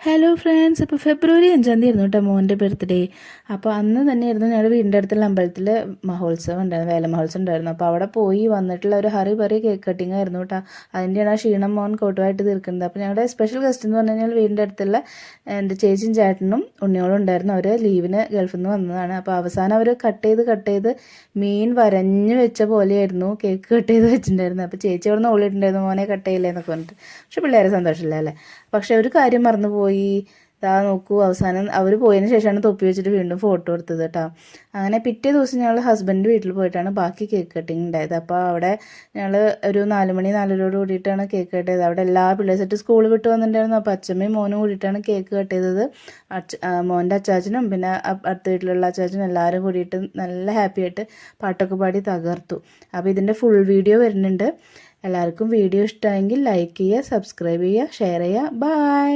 Hello friends, ഇപ്പോൾ ഫെബ്രുവരി 5 ആയിരുന്നു കേട്ടോ മോൻ്റെ ബർത്ത്ഡേ. അപ്പോൾ അന്ന് തന്നെയായിരുന്നു ഞങ്ങളുടെ വീടിൻ്റെ അടുത്തുള്ള അമ്പലത്തിൽ മഹോത്സവം ഉണ്ടായിരുന്നു, വേല മഹോത്സവം ഉണ്ടായിരുന്നു. അപ്പോൾ അവിടെ പോയി വന്നിട്ടുള്ള ഒരു ഹറി ബറി കേക്ക് കട്ടിങ് ആയിരുന്നു കേട്ടോ. അതിൻ്റെയാണ് ആ ക്ഷീണം മോൻ കോട്ടുമായിട്ട് തീർക്കുന്നത്. അപ്പോൾ ഞങ്ങളുടെ സ്പെഷ്യൽ ഗസ്റ്റ് എന്ന് പറഞ്ഞു കഴിഞ്ഞാൽ വീടിൻ്റെ അടുത്തുള്ള എൻ്റെ ചേച്ചിയും ചേട്ടനും ഉണ്ണിയോളും ഉണ്ടായിരുന്നു. അവർ ലീവിന് ഗൾഫിൽ നിന്ന് വന്നതാണ്. അപ്പോൾ അവസാനം അവർ കട്ട് ചെയ്ത് മീൻ വരഞ്ഞു വെച്ച പോലെയായിരുന്നു കേക്ക് കട്ട് ചെയ്ത് വെച്ചിട്ടുണ്ടായിരുന്നു. അപ്പോൾ ചേച്ചി അവിടെ നിന്ന് ഓളിയിട്ടുണ്ടായിരുന്നു, മോനെ കട്ട് ചെയ്യില്ലേ എന്നൊക്കെ പറഞ്ഞിട്ട്. പക്ഷെ പിള്ളേരെ സന്തോഷമില്ല അല്ലേ. പക്ഷെ ഒരു കാര്യം മറന്നുപോയി. ഇതാ നോക്കൂ, അവസാനം അവർ പോയതിന് ശേഷമാണ് തൊപ്പി വെച്ചിട്ട് വീണ്ടും ഫോട്ടോ എടുത്തത് കേട്ടോ. അങ്ങനെ പിറ്റേ ദിവസം ഞങ്ങൾ ഹസ്ബൻഡ് വീട്ടിൽ പോയിട്ടാണ് ബാക്കി കേക്ക് കട്ടിങ് ഉണ്ടായത്. അപ്പോൾ അവിടെ ഞങ്ങൾ ഒരു 4 മണി 4:00 കൂടിയിട്ടാണ് കേക്ക് കട്ട് ചെയ്തത്. അവിടെ എല്ലാ പിള്ളേഴ്സായിട്ട് സ്കൂൾ വിട്ട് വന്നിട്ടുണ്ടായിരുന്നു. അപ്പോൾ അച്ഛമ്മയും മോനും കൂടിയിട്ടാണ് കേക്ക് കട്ട് ചെയ്തത്. മോൻ്റെ അച്ചാച്ചനും പിന്നെ അടുത്ത വീട്ടിലുള്ള അച്ചാച്ചനും എല്ലാവരും കൂടിയിട്ട് നല്ല ഹാപ്പി ആയിട്ട് പാട്ടൊക്കെ പാടി തകർത്തു. അപ്പോൾ ഇതിൻ്റെ ഫുൾ വീഡിയോ വരുന്നുണ്ട്. എല്ലാവർക്കും വീഡിയോ ഇഷ്ടമായെങ്കിൽ ലൈക്ക് ചെയ്യുക, സബ്സ്ക്രൈബ് ചെയ്യുക, ഷെയർ ചെയ്യുക. ബൈ.